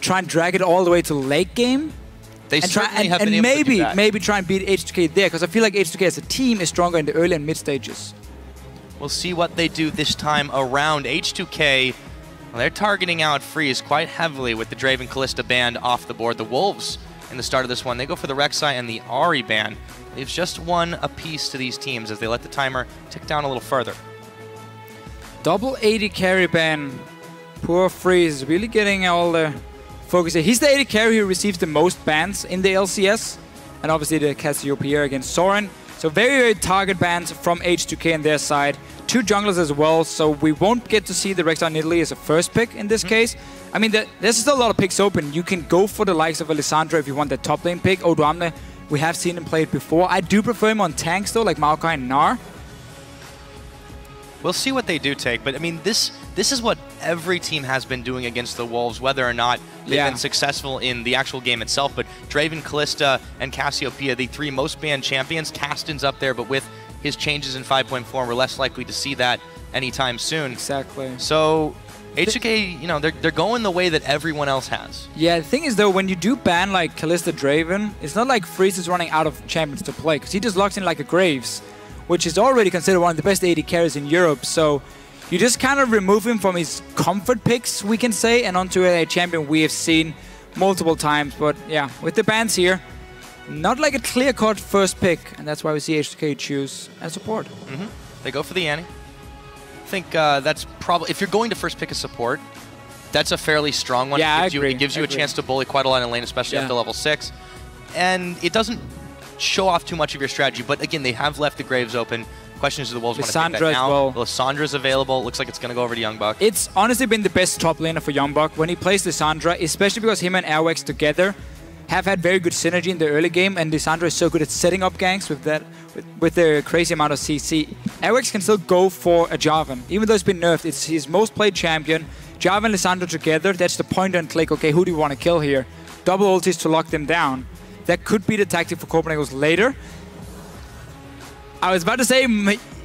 try and drag it all the way to late game. They certainly have been able to do that. Maybe try and beat H2k there, because I feel like H2k as a team is stronger in the early and mid stages. We'll see what they do this time around. H2k, well, they're targeting out Freeze quite heavily with the Draven Kalista ban off the board. The Wolves, in the start of this one, they go for the Rek'Sai and the Ahri ban. It's just one apiece to these teams as they let the timer tick down a little further. Double 80 carry ban. Poor Freeze, really getting all the focus here. He's the 80 carry who receives the most bans in the LCS. And obviously the Cassiopeia against Soren. So very, very target bans from H2k on their side. 2 junglers as well, so we won't get to see the Rek'Sai Nidalee as a first pick in this case. I mean, there's still a lot of picks open. You can go for the likes of Alessandro if you want the top lane pick. Odoamne, we have seen him play it before. I do prefer him on tanks though, like Maokai and Gnar. We'll see what they do take, but I mean, this is what every team has been doing against the Wolves, whether or not they've been successful in the actual game itself. But Draven, Kalista, and Cassiopeia, the 3 most banned champions. Casten's up there, but with his changes in 5.4, we're less likely to see that anytime soon. Exactly. So H2k, you know, they're going the way that everyone else has. Yeah, the thing is though, when you do ban like Kalista Draven, it's not like Freeze is running out of champions to play, because he just locks in like a Graves, which is already considered one of the best 80 carries in Europe. So you just kind of remove him from his comfort picks, we can say, and onto a champion we have seen multiple times. But yeah, with the bans here, not like a clear-cut first pick, and that's why we see H2k choose and support. They go for the Annie. I think that's probably, if you're going to first pick a support, that's a fairly strong one. Yeah, it gives you a chance to bully quite a lot in lane, especially up to level 6. And it doesn't show off too much of your strategy, but again, they have left the Graves open. Question is, do the Wolves want to pick that now? Well. Lissandra's available. Looks like it's going to go over to Youngbuck. It's honestly been the best top laner for Youngbuck when he plays Lissandra, especially because him and Airwax together have had very good synergy in the early game, and Lissandra is so good at setting up ganks with that, with their crazy amount of CC. Airwax can still go for a Jarvan, even though it's been nerfed. It's his most played champion. Jarvan and Lissandra together, that's the point and click. Okay, who do you want to kill here? Double ultis to lock them down. That could be the tactic for Copenhagen Wolve later. I was about to say,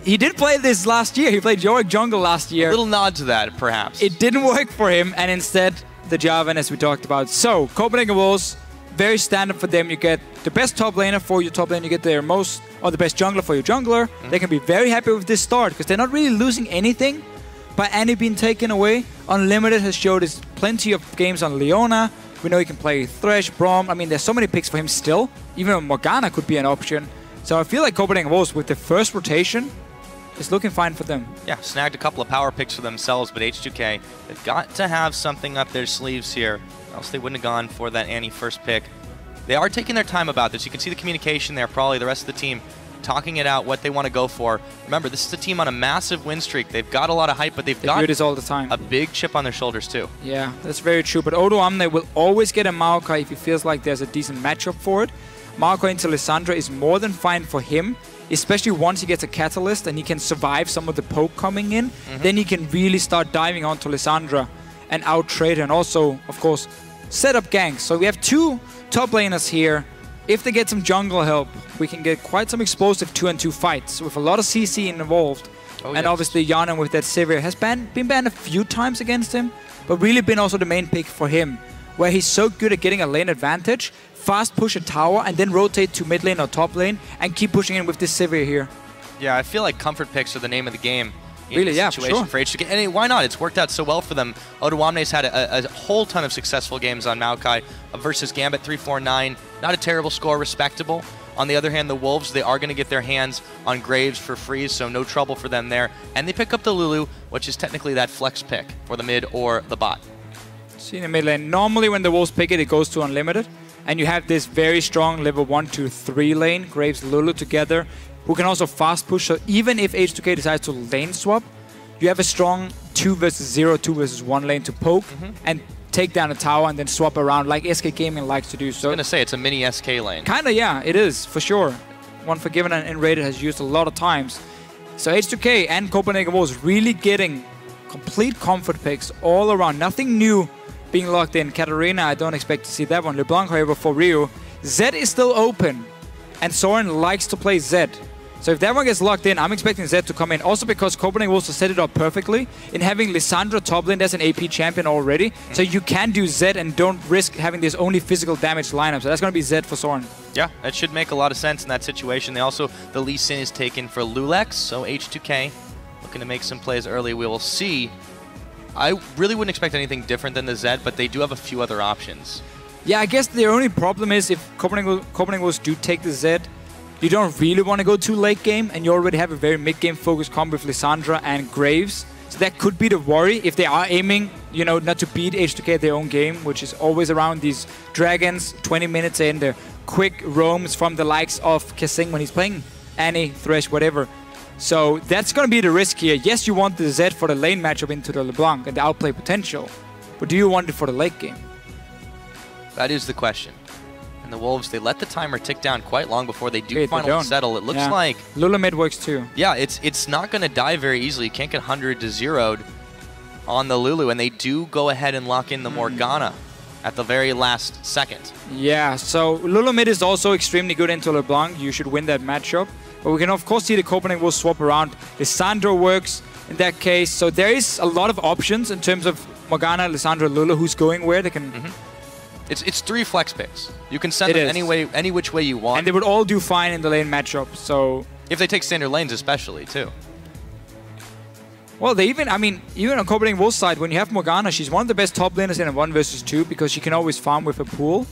he did play this last year. He played Yorick Jungle last year. A little nod to that, perhaps. It didn't work for him, and instead, the Jarvan, as we talked about. So, Copenhagen Wolves, very standard for them. You get the best top laner for your top lane. You get their most, or the best jungler for your jungler. They can be very happy with this start, because they're not really losing anything by Annie being taken away. Unlimited has showed us plenty of games on Leona. We know he can play Thresh, Braum. I mean, there's so many picks for him still. Even Morgana could be an option. So I feel like Copenhagen Wolves, with the first rotation, is looking fine for them. Yeah, snagged a couple of power picks for themselves, but H2k, they've got to have something up their sleeves here, else they wouldn't have gone for that Annie first pick. They are taking their time about this. You can see the communication there, probably the rest of the team talking it out, what they want to go for. Remember, this is a team on a massive win streak. They've got a lot of hype, but they've got this all the time. A big chip on their shoulders too. Yeah, that's very true. But Odoamne will always get a Maokai if he feels like there's a decent matchup for it. Maokai into Lissandra is more than fine for him, especially once he gets a Catalyst and he can survive some of the poke coming in. Then he can really start diving onto Lissandra and out-trade her, and also, of course, set up ganks. So we have 2 top laners here. If they get some jungle help, we can get quite some explosive 2-on-2 fights with a lot of CC involved. And obviously Yanan with that Sivir has been banned a few times against him, but really been also the main pick for him, where he's so good at getting a lane advantage, fast push a tower, and then rotate to mid lane or top lane, and keep pushing in with this Sivir here. Yeah, I feel like comfort picks are the name of the game. Really, yeah, for sure. For H2k. And why not? It's worked out so well for them. Odoamne's had a whole ton of successful games on Maokai versus Gambit 3-4-9. Not a terrible score, respectable. On the other hand, the Wolves, they are going to get their hands on Graves for Freeze, so no trouble for them there. And they pick up the Lulu, which is technically that flex pick for the mid or the bot. See in the mid lane. Normally when the Wolves pick it, it goes to Unlimited. And you have this very strong level 1 to 3 lane, Graves, Lulu together, who can also fast push. So even if H2k decides to lane swap, you have a strong 2 versus 0, 2 versus 1 lane to poke and take down a tower and then swap around like SK Gaming likes to do. So I was going to say, it's a mini SK lane. Kinda, yeah, it is, for sure. One Forgiven and Rated has used a lot of times. So H2k and Copenhagen Wolves really getting complete comfort picks all around. Nothing new being locked in. Katarina, I don't expect to see that one. LeBlanc, however, for Rio. Zed is still open, and Soren likes to play Zed. So if that one gets locked in, I'm expecting Zed to come in. Also because Copenhagen Wolve set it up perfectly. In having Lissandra top lane, that's an AP champion already. So you can do Zed and don't risk having this only physical damage lineup. So that's going to be Zed for Soren. Yeah, that should make a lot of sense in that situation. They also, the Lee Sin is taken for Lulex, so H2k looking to make some plays early. We will see. I really wouldn't expect anything different than the Zed, but they do have a few other options. Yeah, I guess the only problem is if Copenhagen Wolves do take the Zed, you don't really want to go too late game, and you already have a very mid-game focused combo with Lissandra and Graves. So that could be the worry if they are aiming, you know, not to beat H2k at their own game, which is always around these dragons, 20 minutes in, the quick roams from the likes of Kasing when he's playing Annie, Thresh, whatever. So that's going to be the risk here. Yes, you want the Zed for the lane matchup into the LeBlanc and the outplay potential, but do you want it for the late game? That is the question. And the Wolves, they let the timer tick down quite long before they do finally settle. It looks like Lula mid works too. Yeah, it's not going to die very easily. You can't get 100 to 0'd on the Lulu, and they do go ahead and lock in the Morgana at the very last second. Yeah, so Lula mid is also extremely good into LeBlanc. You should win that matchup. But we can of course see the Copenhagen will swap around. Lissandra works in that case. So there is a lot of options in terms of Morgana, Lissandra, Lula, who's going where. They can... It's 3 flex picks. You can send them any which way you want. And they would all do fine in the lane matchup, so... If they take standard lanes especially, too. Well, they even, I mean, even on Copenhagen Wolve's side, when you have Morgana, she's one of the best top laners in a 1 versus 2 because she can always farm with a pool.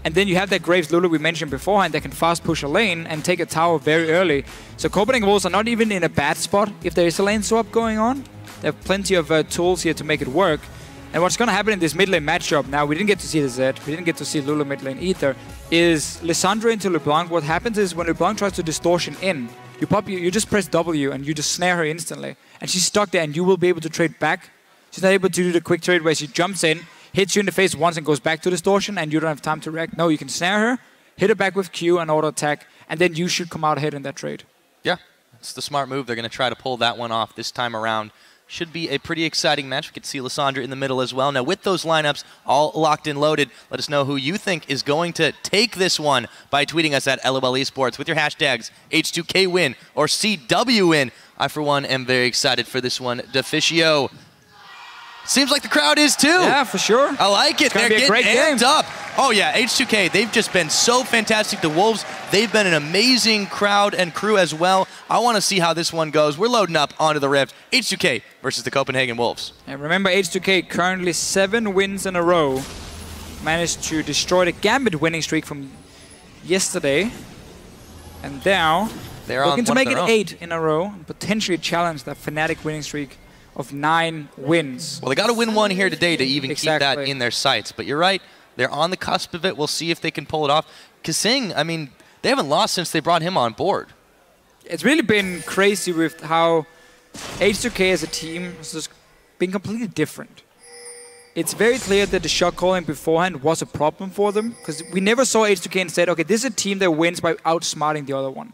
And then you have that Graves Lulu we mentioned beforehand that can fast push a lane and take a tower very early. So Copenhagen Wolves are not even in a bad spot if there is a lane swap going on. They have plenty of tools here to make it work. And what's going to happen in this mid lane matchup, now we didn't get to see the Zed, we didn't get to see Lula mid lane either, is Lissandra into LeBlanc. What happens is when LeBlanc tries to distortion in, you just press W and you just snare her instantly. And she's stuck there and you will be able to trade back. She's not able to do the quick trade where she jumps in, hits you in the face once and goes back to distortion and you don't have time to react. No, you can snare her, hit her back with Q and auto attack, and then you should come out ahead in that trade. Yeah, it's the smart move. They're going to try to pull that one off this time around. Should be a pretty exciting match. We could see Lissandra in the middle as well. Now, with those lineups all locked and loaded, let us know who you think is going to take this one by tweeting us at LOL Esports with your hashtags H2K win or CW win. I, for one, am very excited for this one. Deficio. Seems like the crowd is too. Yeah, for sure. I like it. They're getting amped up. Oh yeah, H2K, they've just been so fantastic. The Wolves, they've been an amazing crowd and crew as well. I want to see how this one goes. We're loading up onto the Rift. H2K versus the Copenhagen Wolves. And remember, H2K currently 7 wins in a row. Managed to destroy the Gambit winning streak from yesterday. And now, they're looking to make it 8 in a row and potentially challenge that Fnatic winning streak of 9 wins. Well, they got to win one here today to even keep that in their sights. But you're right, they're on the cusp of it. We'll see if they can pull it off. Kasing, I mean, they haven't lost since they brought him on board. It's really been crazy with how H2K as a team has just been completely different. It's very clear that the shot calling beforehand was a problem for them because we never saw H2K and said, okay, this is a team that wins by outsmarting the other one.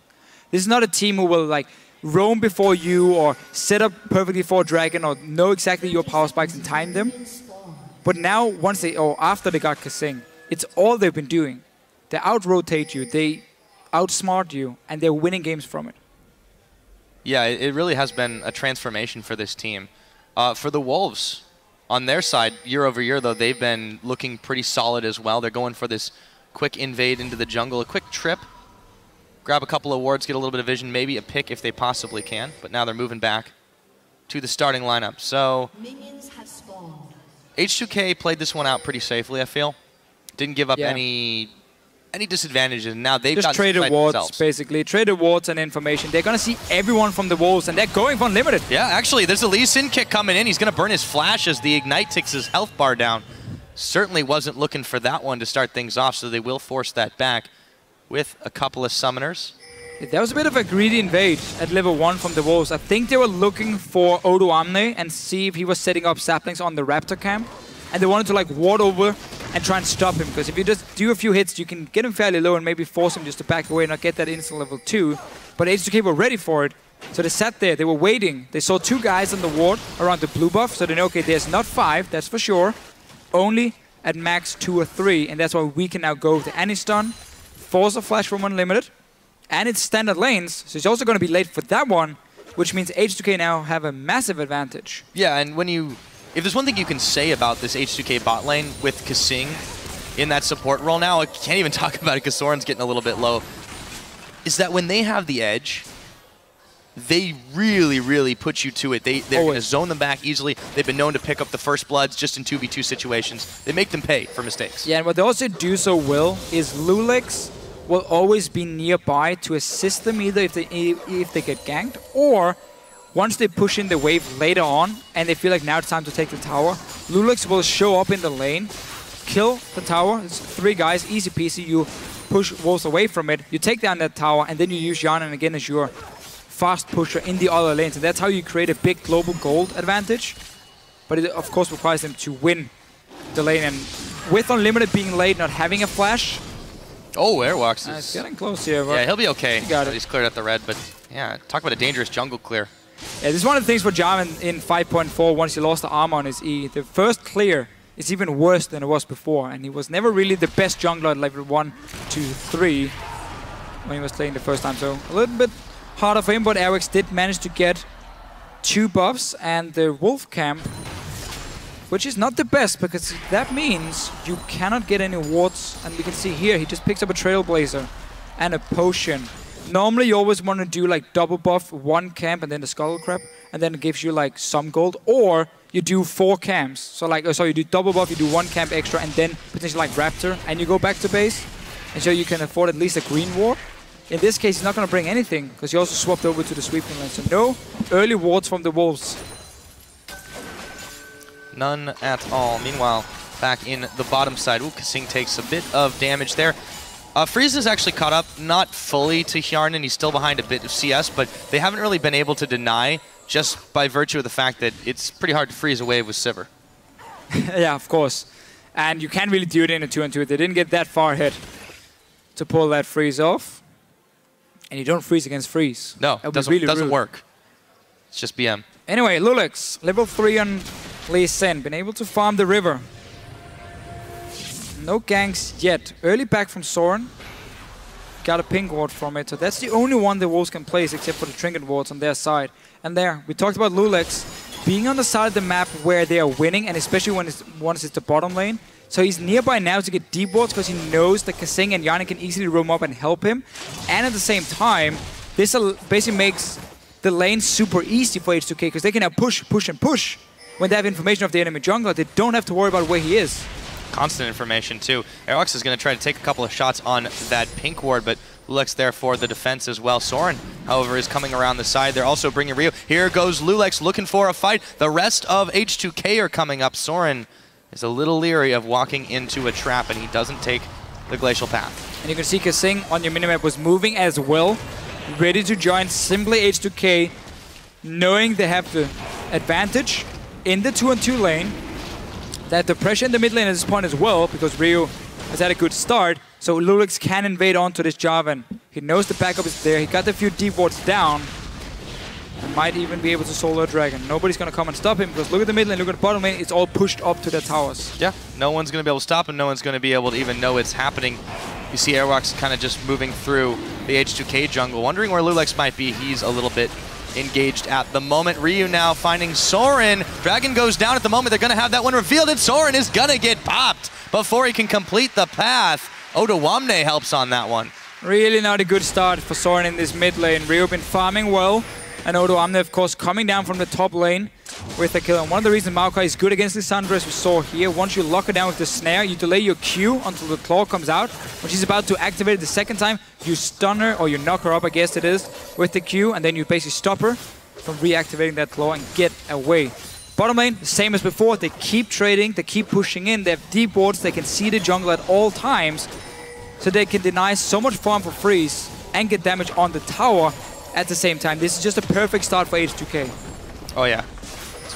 This is not a team who will like roam before you or set up perfectly for a dragon or know exactly your power spikes and time them. But now, once they, or after they got Kasing, it's all they've been doing. They out-rotate you, they outsmart you, and they're winning games from it. Yeah, it really has been a transformation for this team. For the Wolves, on their side, year over year, though, they've been looking pretty solid as well. They're going for this quick invade into the jungle, a quick trip, grab a couple of wards, get a little bit of vision, maybe a pick if they possibly can. But now they're moving back to the starting lineup. So H2K played this one out pretty safely, I feel. Didn't give up any disadvantages, and now they've just traded wards, basically. Traded wards and information. They're going to see everyone from the Wolves, and they're going for Unlimited. Yeah, actually, there's a Lee Sin kick coming in. He's going to burn his flash as the Ignite takes his health bar down. Certainly wasn't looking for that one to start things off, so they will force that back with a couple of summoners. That was a bit of a greedy invade at level 1 from the Wolves. I think they were looking for Odo Amne and see if he was setting up saplings on the Raptor camp. And they wanted to like ward over and try and stop him. Because if you just do a few hits, you can get him fairly low and maybe force him just to back away and not get that instant level 2. But H2K were ready for it. So they sat there, they were waiting. They saw 2 guys on the ward around the blue buff. So they know, okay, there's not 5, that's for sure. Only at max 2 or 3. And that's why we can now go with the Annie stun, force a flash from Unlimited. And it's standard lanes, so he's also going to be late for that one, which means H2k now have a massive advantage. Yeah, and if there's one thing you can say about this H2k bot lane with Kasing in that support role now, I can't even talk about it because Soren's getting a little bit low, is that when they have the edge, they really, really put you to it. They're going to zone them back easily. They've been known to pick up the first bloods just in 2v2 situations. They make them pay for mistakes. Yeah, and what they also do so well is Lulex will always be nearby to assist them either if they get ganked, or once they push in the wave later on and they feel like now it's time to take the tower, Lulex will show up in the lane, kill the tower. It's 3 guys, easy peasy. You push Wolves away from it, you take down that tower, and then you use Yanan again as your fast pusher in the other lanes. And that's how you create a big global gold advantage. But it, of course, requires them to win the lane. And with Unlimited being late, not having a flash, Airwalks is... it's getting close here. Yeah, he'll be okay. He got it. He's cleared out the red, but yeah, talk about a dangerous jungle clear. Yeah, this is one of the things for Jarvan in 5.4 once he lost the armor on his E. The first clear is even worse than it was before, and he was never really the best jungler at level 1, 2, 3 when he was playing the first time. So a little bit harder for him, but Airwalks did manage to get 2 buffs and the Wolf camp, which is not the best, because that means you cannot get any wards. And we can see here, he just picks up a Trailblazer and a potion. Normally, you always want to do like double buff 1 camp and then the Skull Crab, and then it gives you like some gold. Or you do 4 camps. So like, you do double buff, you do 1 camp extra, and then potentially like Raptor, and you go back to base. And so you can afford at least a green ward. In this case, he's not going to bring anything, because he also swapped over to the sweeping lane. So no early wards from the Wolves. None at all. Meanwhile, back in the bottom side, Kasing takes a bit of damage there. Freeze has actually caught up, not fully to Hjarnan. He's still behind a bit of CS, but they haven't really been able to deny just by virtue of the fact that it's pretty hard to freeze a wave with Sivir. Yeah, of course. And you can't really do it in a 2-on-2. They didn't get that far ahead to pull that freeze off. And you don't freeze against freeze. No, it doesn't work. It's just BM. Anyway, Lulex, level 3 on Lee Sin, been able to farm the river. No ganks yet. Early back from Soren. Got a pink ward from it, so that's the only one the Wolves can place except for the trinket wards on their side. And there, we talked about Lulex being on the side of the map where they are winning, and especially once it's the bottom lane. So he's nearby now to get deep wards because he knows that Kasing and Yarnik can easily roam up and help him. And at the same time, this basically makes the lane super easy for H2k because they can now push, push, and push. When they have information of the enemy jungler, they don't have to worry about where he is. Constant information too. Aerox is going to try to take a couple of shots on that pink ward, but Lulex there for the defense as well. Soren, however, is coming around the side. They're also bringing Rio. Here goes Lulex looking for a fight. The rest of H2k are coming up. Soren is a little leery of walking into a trap, and he doesn't take the glacial path. And you can see Kasing on your minimap was moving as well, ready to join simply H2k, knowing they have the advantage in the 2-on-2 lane. That the pressure in the mid lane at this point as well, because Rio has had a good start, so Lulex can invade onto this Jarvan. He knows the backup is there, he got a few deep wards down, and might even be able to solo a dragon. Nobody's going to come and stop him, because look at the mid lane, look at the bottom lane, it's all pushed up to their towers. Yeah, no one's going to be able to stop him, no one's going to be able to even know it's happening. You see Airwalks kind of just moving through the H2k jungle, wondering where Lulex might be. He's a little bit engaged at the moment. Ryu now finding Soren. Dragon goes down at the moment. They're going to have that one revealed, and Soren is going to get popped before he can complete the path. Odawamne helps on that one. Really not a good start for Soren in this mid lane. Ryu been farming well, and Odawamne, of course, coming down from the top lane with a kill. And one of the reasons Maokai is good against Lissandra, as we saw here, once you lock her down with the snare, you delay your Q until the claw comes out. When she's about to activate it the second time, you stun her, or you knock her up, I guess it is, with the Q, and then you basically stop her from reactivating that claw and get away. Bottom lane, the same as before. They keep trading, they keep pushing in, they have deep wards, they can see the jungle at all times, so they can deny so much farm for freeze and get damage on the tower at the same time. This is just a perfect start for H2k. Oh yeah.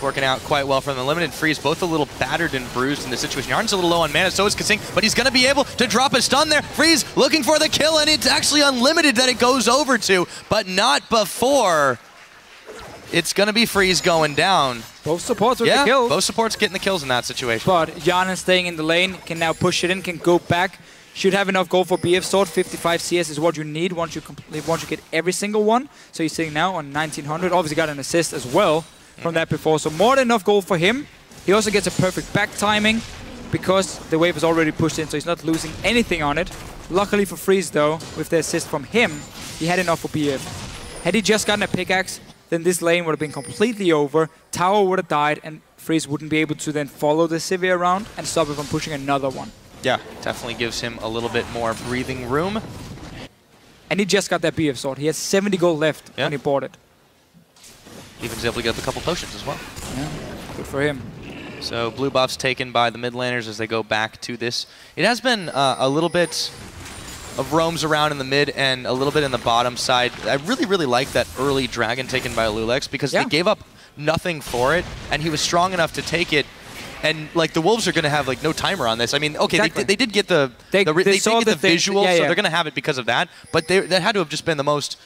Working out quite well for them. Limited freeze, both a little battered and bruised in this situation. Yarn's a little low on mana, so is Kasing, but he's going to be able to drop a stun there. Freeze looking for the kill, and it's actually unlimited that it goes over to, but not before. It's going to be Freeze going down. Both supports with the kills. Both supports getting the kills in that situation. But Yarn staying in the lane, can now push it in, can go back Should have enough gold for BF Sword. 55 CS is what you need once you get every single one. So he's sitting now on 1900. Obviously got an assist as well from that before. So more than enough gold for him. He also gets a perfect back timing because the wave is already pushed in, so he's not losing anything on it. Luckily for Freeze though, with the assist from him, he had enough for BF. Had he just gotten a pickaxe, then this lane would have been completely over. Tower would have died, and Freeze wouldn't be able to then follow the Sivir around and stop it from pushing another one. Yeah, definitely gives him a little bit more breathing room. And he just got that BF sword. He has 70 gold left when he bought it. Even's able to get up a couple potions as well. Yeah, good for him. So blue buffs taken by the mid laners as they go back to this. It has been a little bit of roams around in the mid and a little bit in the bottom side. I really, really like that early dragon taken by Lulex because they gave up nothing for it, and he was strong enough to take it. And like the Wolves are going to have like no timer on this. I mean, okay, they did get the visual, so they're going to have it because of that. But that had to have just been the most.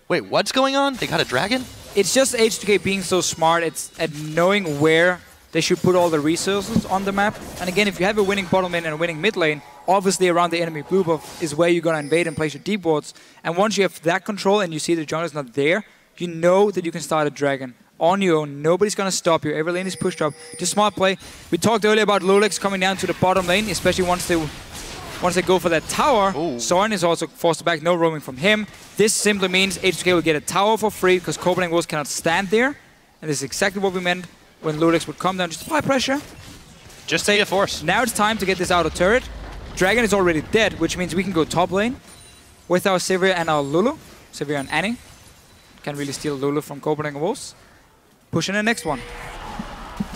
Wait, what's going on? They got a dragon? It's just H2k being so smart. It's at knowing where they should put all the resources on the map. And again, if you have a winning bottom lane and a winning mid lane, obviously around the enemy blue buff is where you're going to invade and place your deep wards. And once you have that control and you see the jungler's not there, you know that you can start a dragon on your own. Nobody's going to stop you. Every lane is pushed up. Just smart play. We talked earlier about Lulex coming down to the bottom lane, especially once they go for that tower. Soren is also forced back. No roaming from him. This simply means H2k will get a tower for free because Copenhagen Wolve cannot stand there. And this is exactly what we meant when Lulex would come down. Just apply pressure. Just to be a force. Now it's time to get this outer turret. Dragon is already dead, which means we can go top lane with our Sivir and our Lulu. Sivir and Annie. Can't really steal Lulu from Copenhagen Wolves. Pushing the next one.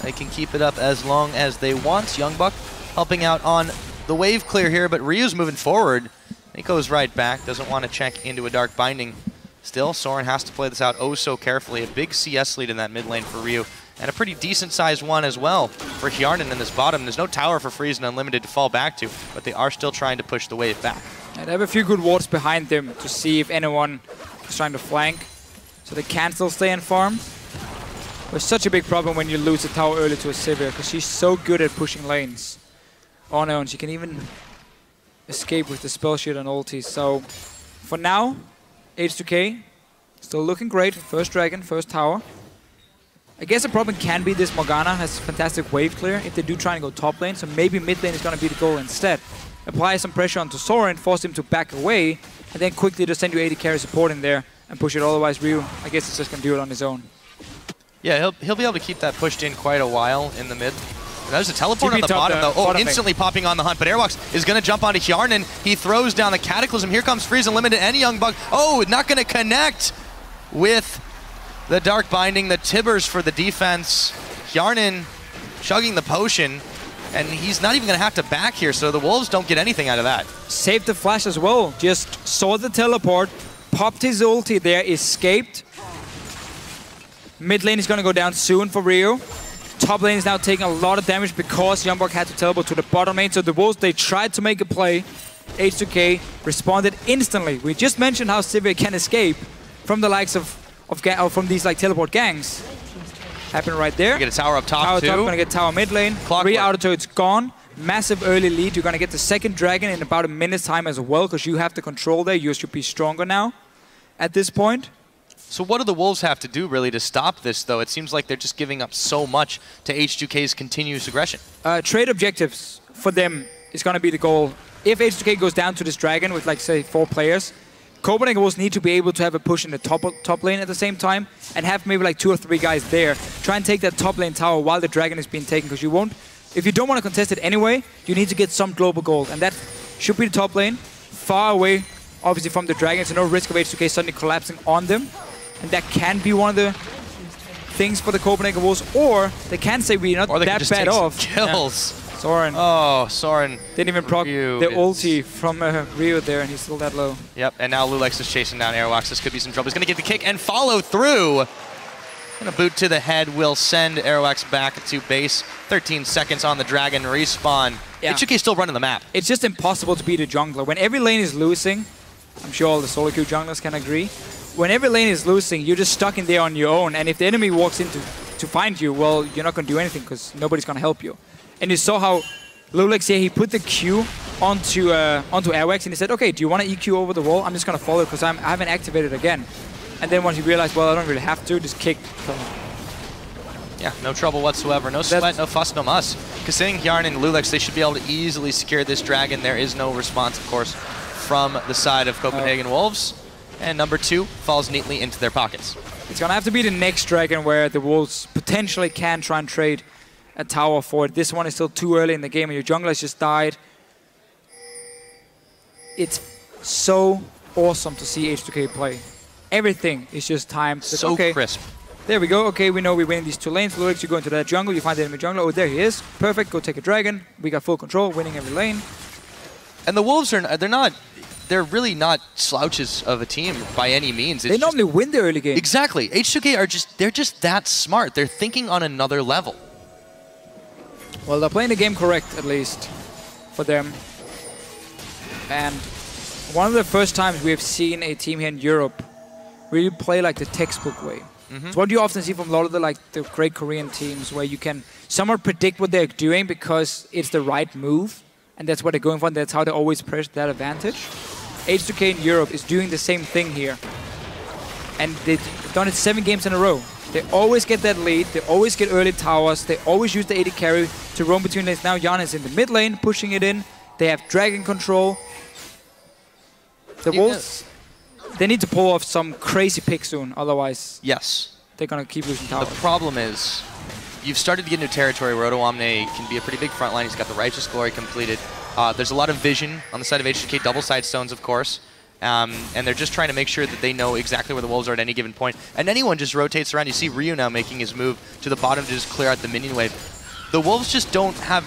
They can keep it up as long as they want. Youngbuck helping out on the wave clear here, but Ryu's moving forward. He goes right back, doesn't want to check into a Dark Binding. Still, Soren has to play this out oh so carefully. A big CS lead in that mid lane for Ryu, and a pretty decent-sized one as well for Hjarnan in this bottom. There's no tower for Freeze and Unlimited to fall back to, but they are still trying to push the wave back. And they have a few good wards behind them to see if anyone is trying to flank, so they can still stay and farm. It's such a big problem when you lose a tower early to a Sivir, because she's so good at pushing lanes on her own. She can even escape with the spell shield and ulti. So for now, H2k still looking great. First dragon, first tower. I guess the problem can be this Morgana has fantastic wave clear if they do try and go top lane, so maybe mid lane is going to be the goal instead. Apply some pressure onto Soren, force him to back away, and then quickly just send you 80 carry support in there and push it. Otherwise, Ryu, I guess, is just going to do it on his own. Yeah, he'll be able to keep that pushed in quite a while in the mid. There's a teleport on the bottom, though. Oh, instantly popping on the hunt, but Airwalks is going to jump onto Hjarnan. He throws down the Cataclysm. Here comes Freeze Unlimited and Youngbug. Oh, not going to connect with the Dark Binding. The Tibbers for the defense. Hjarnan chugging the potion, and he's not even going to have to back here, so the Wolves don't get anything out of that. Saved the flash as well. Just saw the teleport, popped his ulti there, escaped. Mid lane is going to go down soon for Ryu. Top lane is now taking a lot of damage because Youngbuck had to teleport to the bottom lane. So the Wolves, they tried to make a play. H2k responded instantly. We just mentioned how Sivir can escape from the likes of from these like teleport gangs. Happened right there. Get a tower up top tower too. Top, gonna get tower mid lane. Clockwork. 3 outer turrets gone. Massive early lead. You're gonna get the second dragon in about a minute's time as well because you have the control there. You should be stronger now at this point. So what do the Wolves have to do, really, to stop this, though? It seems like they're just giving up so much to H2k's continuous aggression. Trade objectives for them is going to be the goal. If H2k goes down to this dragon with, like, say, 4 players, Copenhagen Wolves need to be able to have a push in the top lane at the same time and have maybe, like, 2 or 3 guys there. Try and take that top lane tower while the dragon is being taken, because you won't... If you don't want to contest it anyway, you need to get some global gold, and that should be the top lane, far away, obviously, from the dragon, so no risk of H2k suddenly collapsing on them. And that can be one of the things for the Copenhagen Wolves, or they can say we're not that bad off. Kills. Yeah. Soren. Oh, Soren. Didn't even proc the ulti from Ryu there, and he's still that low. Yep, and now Lulex is chasing down Airwalks. This could be some trouble. He's going to get the kick and follow through. And a boot to the head will send Airwalks back to base. 13 seconds on the dragon respawn. Yeah. H2k still running the map. It's just impossible to beat a jungler. When every lane is losing, I'm sure all the solo queue junglers can agree, when every lane is losing, you're just stuck in there on your own. And if the enemy walks in to find you, well, you're not going to do anything because nobody's going to help you. And you saw how Lulex here, he put the Q onto Airwax, and he said, okay, do you want to EQ over the wall? I'm just going to follow because I haven't activated again. And then once he realized, well, I don't really have to, just kick. Yeah, no trouble whatsoever. No sweat, no fuss, no muss. Considering Hjarn and Lulex, they should be able to easily secure this dragon. There is no response, of course, from the side of Copenhagen Wolves. And number 2 falls neatly into their pockets. It's going to have to be the next dragon where the Wolves potentially can try and trade a tower for it. This one is still too early in the game, and your jungler has just died. It's so awesome to see H2k play. Everything is just timed. So okay, crisp. There we go. Okay, we know we win these 2 lanes. Lulex, you go into that jungle, you find the enemy jungler. Oh, there he is. Perfect. Go take a dragon. We got full control, winning every lane. And the Wolves they're really not slouches of a team by any means. They normally win the early game. Exactly. H2k they're just that smart. They're thinking on another level. Well, they're playing the game correct, at least, for them. And one of the first times we have seen a team here in Europe really play like the textbook way. It's what you often see from a lot of the great Korean teams, where you can somewhat predict what they're doing because it's the right move, and that's what they're going for, and that's how they always press that advantage. H2k in Europe is doing the same thing here. And they've done it 7 games in a row. They always get that lead, they always get early towers, they always use the AD carry to roam between lanes. Now Jan is in the mid lane, pushing it in. They have dragon control. The Wolves, they need to pull off some crazy pick soon, otherwise they're going to keep losing towers. The problem is, you've started to get into territory where Odoamne can be a pretty big front line. He's got the Righteous Glory completed. There's a lot of vision on the side of H2k, double side stones, of course. And they're just trying to make sure that they know exactly where the Wolves are at any given point. And anyone just rotates around. You see Ryu now making his move to the bottom to just clear out the minion wave. The Wolves just don't have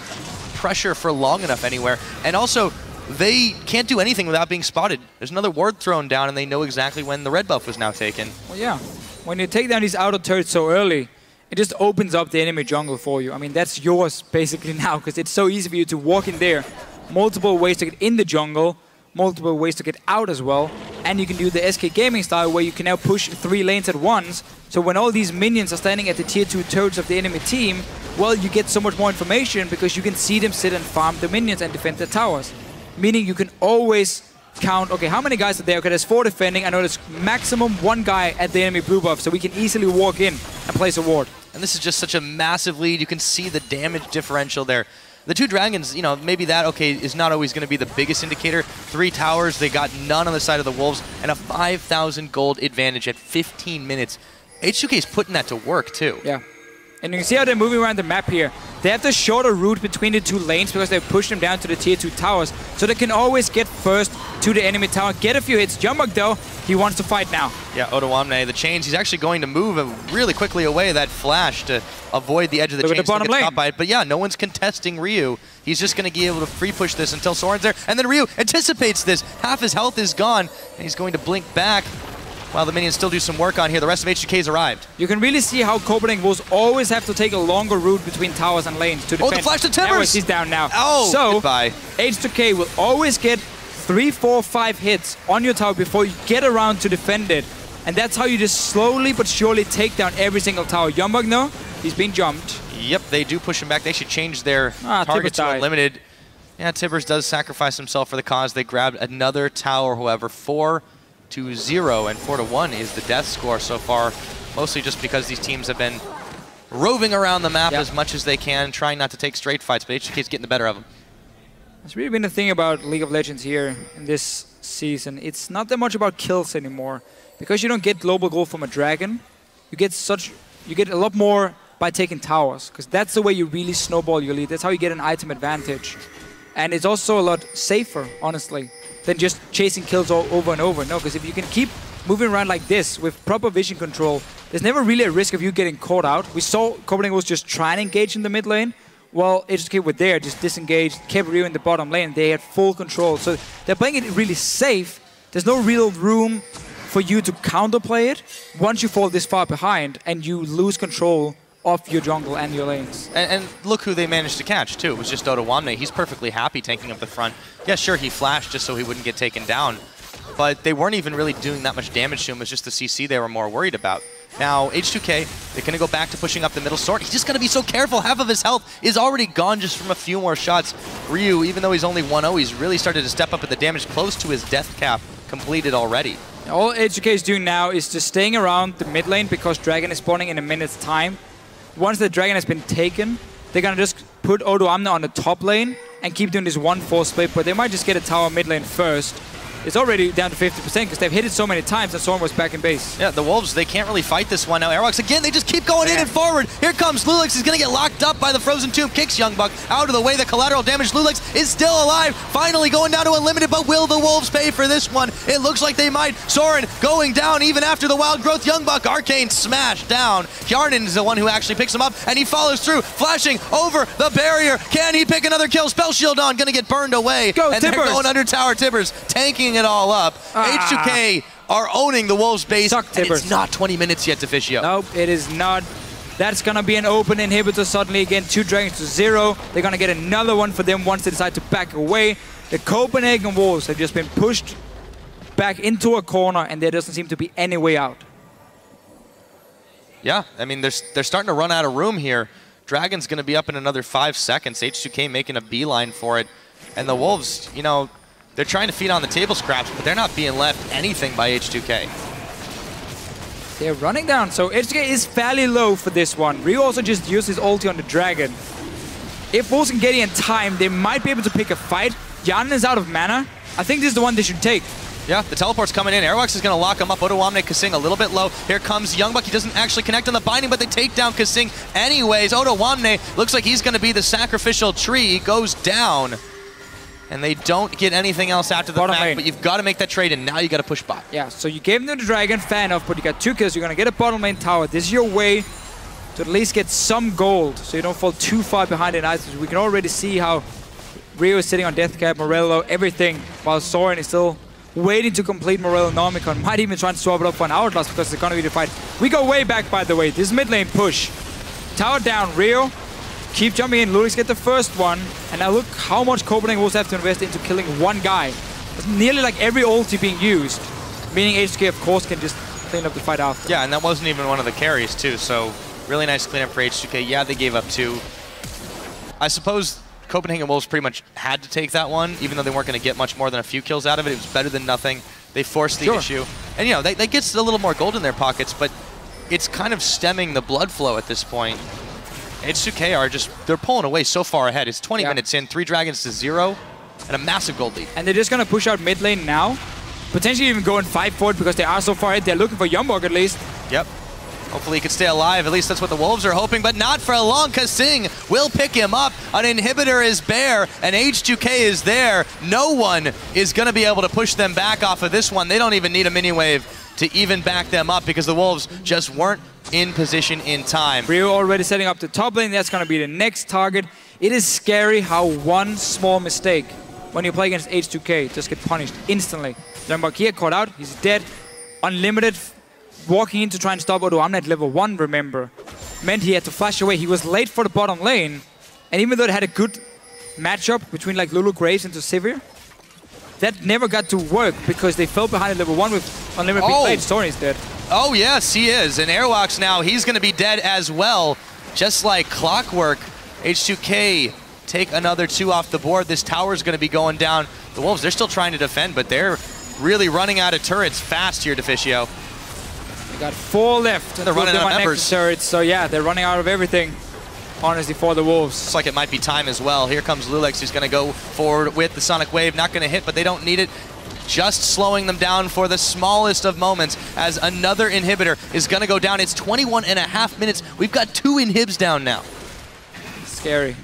pressure for long enough anywhere. And also, they can't do anything without being spotted. There's another ward thrown down, and they know exactly when the red buff was now taken. Well, yeah. When you take down these outer turrets so early, it just opens up the enemy jungle for you. I mean, that's yours basically now, because it's so easy for you to walk in there. Multiple ways to get in the jungle, multiple ways to get out as well. And you can do the SK Gaming style, where you can now push 3 lanes at once. So when all these minions are standing at the tier 2 turrets of the enemy team, well, you get so much more information because you can see them sit and farm the minions and defend the towers. Meaning you can always count, okay, how many guys are there? Okay, there's 4 defending. I know there's maximum 1 guy at the enemy blue buff, so we can easily walk in and place a ward. And this is just such a massive lead. You can see the damage differential there. The 2 dragons, you know, maybe that, okay, is not always going to be the biggest indicator. 3 towers, they got none on the side of the Wolves, and a 5,000 gold advantage at 15 minutes. H2k is putting that to work, too. Yeah. And you can see how they're moving around the map here. They have the shorter route between the 2 lanes because they've pushed them down to the tier 2 towers. So they can always get first to the enemy tower, get a few hits. Jumbug, though, he wants to fight now. Yeah, Odoamne, the chains, he's actually going to move really quickly away that flash to avoid the edge of the chains. The bottom lane. By it. But yeah, no one's contesting Ryu. He's just going to be able to free push this until Soren's there. And then Ryu anticipates this. Half his health is gone, and he's going to blink back. While the minions still do some work on here, the rest of H2k's arrived. You can really see how Copenhagen Wolves always have to take a longer route between towers and lanes to defend. Oh, the flash to Timbers! He's down now. Oh, so goodbye. H2k will always get 3, 4, 5 hits on your tower before you get around to defend it. And that's how you just slowly but surely take down every single tower. Jumbug, no, he's being jumped. Yep, they do push him back. They should change their target to unlimited. Yeah, Timbers does sacrifice himself for the cause. They grabbed another tower, however, 4-0, and 4-1 is the death score so far, mostly just because these teams have been roving around the map as much as they can, trying not to take straight fights, but H2K's getting the better of them. It's really been the thing about League of Legends here in this season. It's not that much about kills anymore. Because you don't get global gold from a dragon, you get a lot more by taking towers, because that's the way you really snowball your lead. That's how you get an item advantage. And it's also a lot safer, honestly, than just chasing kills over and over. No, because if you can keep moving around like this with proper vision control, there's never really a risk of you getting caught out. We saw Copenhagen was just trying to engage in the mid lane, while H2k were there, just disengaged, kept Ryu in the bottom lane. They had full control. So they're playing it really safe. There's no real room for you to counterplay it once you fall this far behind and you lose control of your jungle and your lanes. And look who they managed to catch, too. It was just Odoamne. He's perfectly happy tanking up the front. Yeah, sure, he flashed just so he wouldn't get taken down. But they weren't even really doing that much damage to him. It was just the CC they were more worried about. Now, H2k, they're going to go back to pushing up the middle sword. He's just going to be so careful. Half of his health is already gone just from a few more shots. Ryu, even though he's only 1-0, he's really started to step up at the damage, close to his death cap completed already. All H2k is doing now is just staying around the mid lane because Dragon is spawning in a minute's time. Once the Dragon has been taken, they're going to just put Odo Amne on the top lane and keep doing this 1-4 split, but they might just get a tower mid lane first. It's already down to 50% because they've hit it so many times and Soren was back in base. Yeah, the Wolves, they can't really fight this one. Now, Airwalks, again, they just keep going in and forward. Here comes Lulix. He's going to get locked up by the Frozen Tomb. Kicks Youngbuck out of the way. The collateral damage. Lulix is still alive. Finally going down to unlimited, but will the Wolves pay for this one? It looks like they might. Soren going down even after the wild growth. Youngbuck, Arcane smashed down. Hjarnan is the one who actually picks him up, and he follows through, flashing over the barrier. Can he pick another kill? Spell shield on, going to get burned away. Go, and Tibbers. They're going under tower. Tibbers tanking it all up. H2k are owning the Wolves base, and it's not 20 minutes yet, Deficio. Nope, it is not. That's going to be an open inhibitor suddenly again. 2 dragons to 0. They're going to get another one for them once they decide to back away. The Copenhagen Wolves have just been pushed back into a corner, and there doesn't seem to be any way out. Yeah, I mean, they're starting to run out of room here. Dragon's going to be up in another 5 seconds. H2k making a beeline for it. And the Wolves, you know, they're trying to feed on the table scraps, but they're not being left anything by H2k. They're running down, so H2k is fairly low for this one. Ryu also just used his ulti on the Dragon. If Wolves can get in time, they might be able to pick a fight. Hjarnan is out of mana. I think this is the one they should take. Yeah, the teleport's coming in. Airwalks is going to lock him up. Odo Amne, Kasing a little bit low. Here comes Youngbuck. He doesn't actually connect on the binding, but they take down Kasing anyways. Odo Amne looks like he's going to be the sacrificial tree. He goes down. And they don't get anything else after the fact, but you've got to make that trade, and now you got to push bot. Yeah, so you gave them the Dragon, fair enough, but you got 2 kills. You're going to get a bottom lane tower. This is your way to at least get some gold, so you don't fall too far behind in items. We can already see how Ryu is sitting on death cap, Morello, everything, while Soren is still waiting to complete Morello Nomicon. Might even try to swap it up for an Hourglass because it's going to be the fight. We go way back, by the way. This mid lane push. Tower down, Ryu. Keep jumping in. Lulix get the first one. And now look how much Copenhagen Wolves have to invest into killing one guy. It's nearly like every ulti being used. Meaning H2k, of course, can just clean up the fight after. Yeah, and that wasn't even one of the carries, too. So really nice cleanup for H2k. Yeah, they gave up 2. I suppose Copenhagen Wolves pretty much had to take that one, even though they weren't going to get much more than a few kills out of it. It was better than nothing. They forced the issue. And, you know, they get a little more gold in their pockets, but it's kind of stemming the blood flow at this point. H2k are just, they're pulling away so far ahead. It's 20 minutes in, 3 dragons to 0, and a massive gold lead. And they're just going to push out mid lane now. Potentially even go and fight for it because they are so far ahead. They're looking for Youngbuck at least. Yep. Hopefully he can stay alive. At least that's what the Wolves are hoping, but not for long. Kasing will pick him up. An inhibitor is bare, and H2k is there. No one is going to be able to push them back off of this one. They don't even need a mini wave to even back them up because the Wolves just weren't in position in time. Ryu already setting up the top lane. That's going to be the next target. It is scary how one small mistake when you play against H2k just get punished instantly. Youngbuck here caught out. He's dead. Unlimited. Walking in to try and stop Odo Amne at level 1, remember. Meant he had to flash away. He was late for the bottom lane. And even though it had a good matchup between like Lulu Graves into Sivir, that never got to work because they fell behind at level 1 with unlimited big blades. Soren is dead. Oh yes, he is. And Airwalks now, he's going to be dead as well. Just like clockwork. H2k take another 2 off the board. This tower's going to be going down. The Wolves, they're still trying to defend, but they're really running out of turrets fast here, Deficio. They got 4 left. They're running out of members. Turrets, so yeah, they're running out of everything, honestly, for the Wolves. Looks like it might be time as well. Here comes Lulix, who's going to go forward with the Sonic Wave. Not going to hit, but they don't need it. Just slowing them down for the smallest of moments as another inhibitor is going to go down. It's 21.5 minutes. We've got 2 inhibs down now. Scary.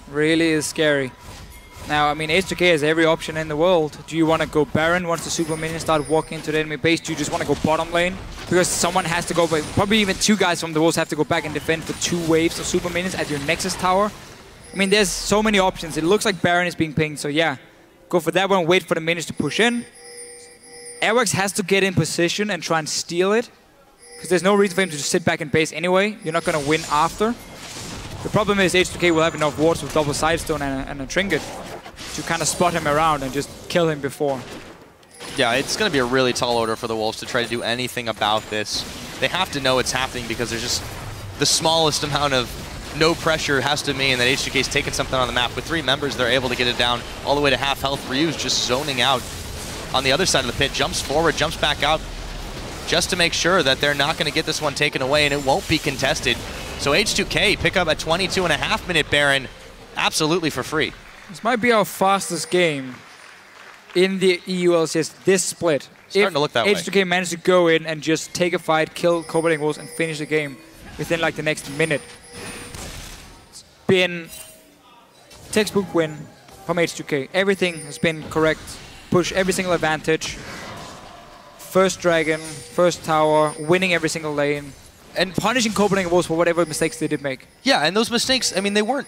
Really is scary. Now, I mean, H2k has every option in the world. Do you want to go Baron once the super minions start walking into the enemy base? Do you just want to go bottom lane? Because someone has to go, but probably even 2 guys from the Wolves have to go back and defend for 2 waves of super minions at your Nexus tower. I mean, there's so many options. It looks like Baron is being pinged, so yeah. Go for that one, wait for the minions to push in. Airwax has to get in position and try and steal it. Because there's no reason for him to just sit back in base anyway. You're not going to win after. The problem is H2k will have enough wards with double sidestone and a trinket to kind of spot him around and just kill him before. Yeah, it's going to be a really tall order for the Wolves to try to do anything about this. they have to know it's happening because there's just the smallest amount of no pressure has to mean that H2K's taking something on the map. With 3 members, they're able to get it down all the way to half health. Ryu's just zoning out on the other side of the pit, jumps forward, jumps back out, just to make sure that they're not going to get this one taken away and it won't be contested. So H2K pick up a 22.5-minute Baron absolutely for free. This might be our fastest game in the EU LCS this split. Starting to look that way. H2K managed to go in and just take a fight, kill Copenhagen Wolve, and finish the game within like the next minute. It's been textbook win from H2K. Everything has been correct. Push every single advantage. First dragon, first tower, winning every single lane, and punishing Copenhagen Wolve for whatever mistakes they did make. Yeah, and those mistakes, I mean, they weren't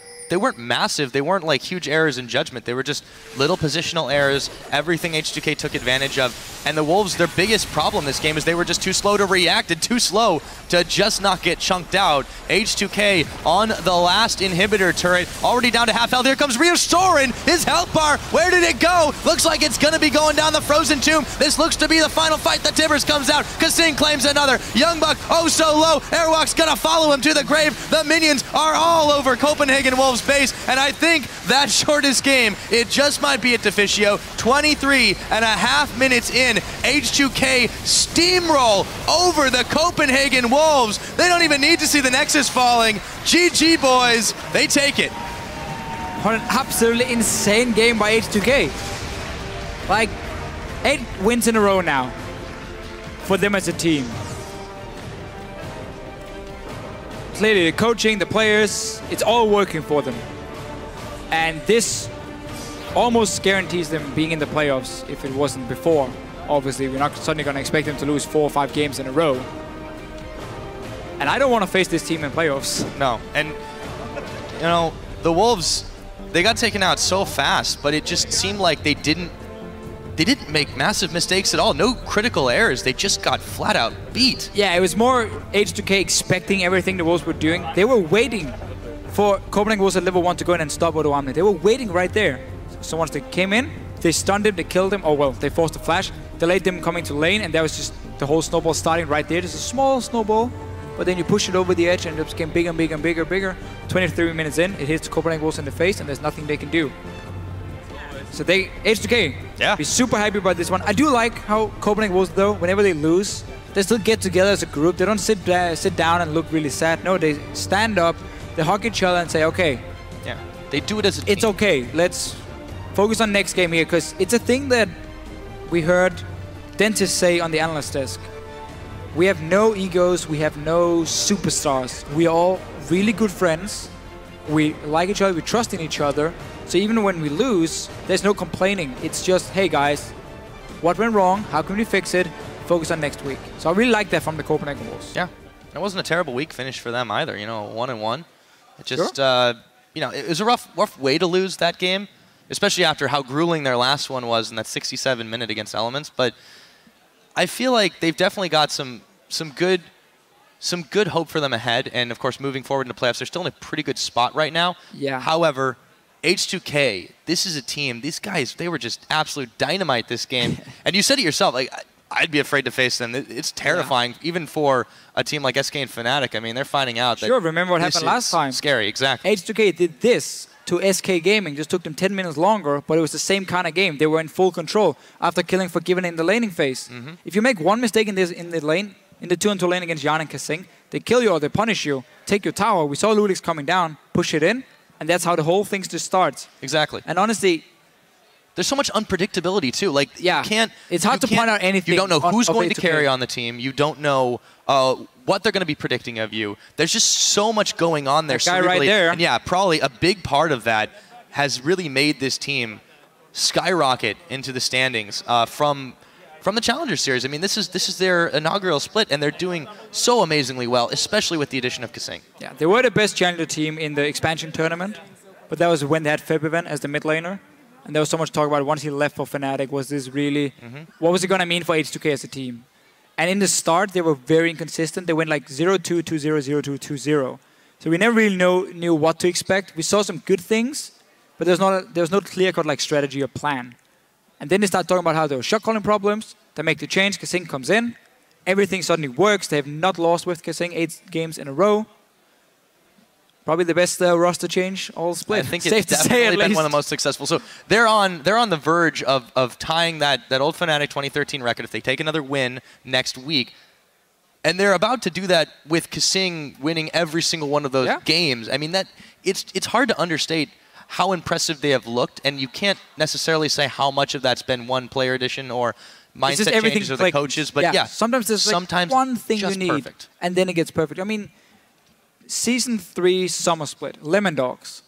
massive. They weren't like huge errors in judgment. They were just little positional errors, everything H2K took advantage of. And the Wolves, their biggest problem this game is they were just too slow to react and too slow to just not get chunked out. H2K on the last inhibitor turret, already down to half health. Here comes Ryu Soren, his health bar. Where did it go? Looks like it's going to be going down the Frozen Tomb. This looks to be the final fight. The Tibbers comes out. Kasing claims another. Young Buck, oh so low. Airwalk's going to follow him to the grave. The minions are all over Copenhagen Wolve's base, and I think that shortest game, it just might be at Deficio. 23.5 minutes in, H2K steamroll over the Copenhagen Wolves. They don't even need to see the Nexus falling. GG, boys. They take it. What an absolutely insane game by H2K. Like, 8 wins in a row now for them as a team. Clearly, the coaching, the players, it's all working for them. And this almost guarantees them being in the playoffs if it wasn't before. Obviously, we're not suddenly going to expect them to lose 4 or 5 games in a row. And I don't want to face this team in playoffs. No, and you know, the Wolves, they got taken out so fast, but it just seemed like they didn't make massive mistakes at all. No critical errors. They just got flat out beat. Yeah, it was more H2K expecting everything the Wolves were doing. They were waiting for Copenhagen Wolves at level 1 to go in and stop Odoamne. They were waiting right there. So once they came in, they stunned him, they killed him. Oh well, they forced the flash, delayed them coming to lane, and that was just the whole snowball starting right there. Just a small snowball, but then you push it over the edge and it just became bigger and bigger and bigger and bigger. 23 minutes in, it hits Copenhagen Wolves in the face, and there's nothing they can do. So they, H2K, be super happy about this one. I do like how Copenhagen Wolves, though, whenever they lose, they still get together as a group. They don't sit down and look really sad. No, they stand up, they hug each other and say, okay. Yeah, they do it as a team. It's okay. Let's focus on next game here, because it's a thing that we heard dentists say on the analyst desk. We have no egos, we have no superstars. We are all really good friends. We like each other, we trust in each other. So even when we lose, there's no complaining. It's just, hey guys, what went wrong? How can we fix it? Focus on next week. So I really like that from the Copenhagen Wolves. Yeah, it wasn't a terrible week finish for them either. You know, 1-1. It just, you know, it was a rough way to lose that game, especially after how grueling their last one was in that 67-minute against Elements. But I feel like they've definitely got some good hope for them ahead. And of course, moving forward into playoffs, they're still in a pretty good spot right now. Yeah. However, H2K, this is a team. These guys, they were just absolute dynamite this game. And you said it yourself, like, I'd be afraid to face them. It's terrifying, even for a team like SK and Fnatic. I mean, they're finding out that... Sure, remember what happened last time. Scary, exactly. H2K did this to SK Gaming. Just took them 10 minutes longer, but it was the same kind of game. They were in full control after killing Forgiven in the laning phase. If you make one mistake in the lane, in the 2-on-2 lane against Jan and Kasing, they kill you or they punish you, take your tower. We saw Ludix coming down, push it in, and that's how the whole thing just starts. Exactly. And honestly, there's so much unpredictability too. Like, yeah, it's hard to point out anything. You don't know who's going to carry on the team. You don't know what they're going to be predicting of you. There's just so much going on there. That guy right there. And yeah, probably a big part of that has really made this team skyrocket into the standings from the Challenger Series. I mean, this is their inaugural split, and they're doing so amazingly well, especially with the addition of Kasing. Yeah, they were the best Challenger team in the expansion tournament, but that was when they had Febiven as the mid laner. And there was so much talk about it once he left for Fnatic. Was this really... What was it going to mean for H2K as a team? And in the start, they were very inconsistent. They went like 0-2, 2-0, 0-2, 2-0. So we never really knew what to expect. We saw some good things, but there was no clear-cut like strategy or plan. And then they start talking about how there were shot calling problems. They make the change. Kasing comes in, everything suddenly works. They have not lost with Kasing 8 games in a row. Probably the best roster change all split. I think Safe it's to say, definitely at been least. one of the most successful. So they're on the verge of tying that old Fnatic 2013 record if they take another win next week. And they're about to do that with Kasing winning every single one of those games. I mean, it's hard to understate how impressive they have looked, and you can't necessarily say how much of that's been one player addition or mindset changes or the coaches. But yeah, sometimes there's like one thing you need, and then it gets perfect. I mean, Season 3 summer split, Lemon Dogs.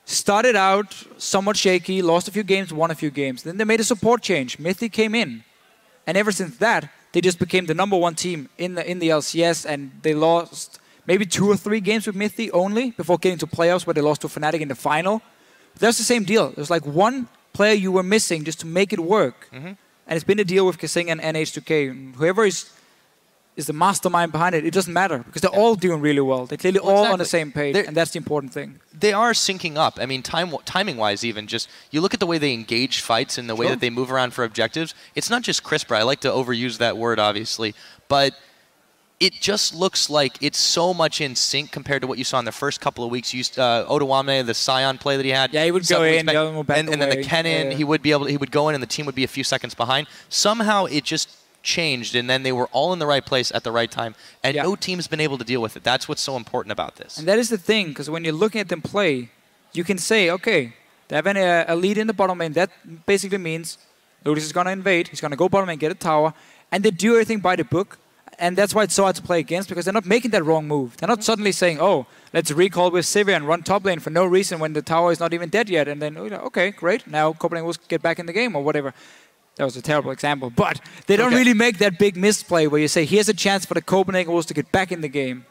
Started out somewhat shaky, lost a few games, won a few games. Then they made a support change. Mythic came in. And ever since that, they just became the #1 team in the LCS, and they lost maybe 2 or 3 games with Mythic only before getting to playoffs where they lost to Fnatic in the final. That's the same deal. There's like one player you were missing just to make it work. And it's been a deal with Kasing and H2k. Whoever is the mastermind behind it, it doesn't matter because they're all doing really well. They're clearly all on the same page, and that's the important thing. They are syncing up. I mean, timing-wise even, just you look at the way they engage fights and the way that they move around for objectives. It's not just crisper. I like to overuse that word, obviously, but it just looks like it's so much in sync compared to what you saw in the first couple of weeks. You used Odoamne, the Scion play that he had. Yeah, he would go in, the other one back and then the Kennen, he would go in, and the team would be a few seconds behind. Somehow it just changed, and then they were all in the right place at the right time, and no team's been able to deal with it. That's what's so important about this. And that is the thing, because when you're looking at them play, you can say, okay, they have a lead in the bottom lane. That basically means Ludus is going to invade. He's going to go bottom lane, get a tower, and they do everything by the book. And that's why it's so hard to play against, because they're not making that wrong move. They're not suddenly saying, oh, let's recall with Sivir and run top lane for no reason when the tower is not even dead yet. And then, okay, great, now Copenhagen will get back in the game or whatever. That was a terrible example, but they don't really make that big misplay where you say, here's a chance for the Copenhagen Wolves to get back in the game.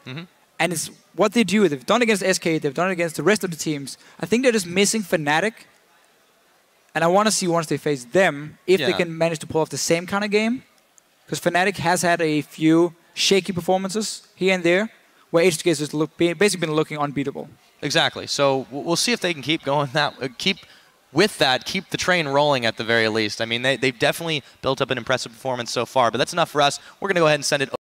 And it's what they do. They've done it against SK, they've done it against the rest of the teams. I think they're just missing Fnatic. And I want to see once they face them, if they can manage to pull off the same kind of game. Because Fnatic has had a few shaky performances here and there, where H2k has just basically been looking unbeatable. Exactly. So we'll see if they can keep going keep the train rolling at the very least. I mean, they've definitely built up an impressive performance so far, but that's enough for us. We're going to go ahead and send it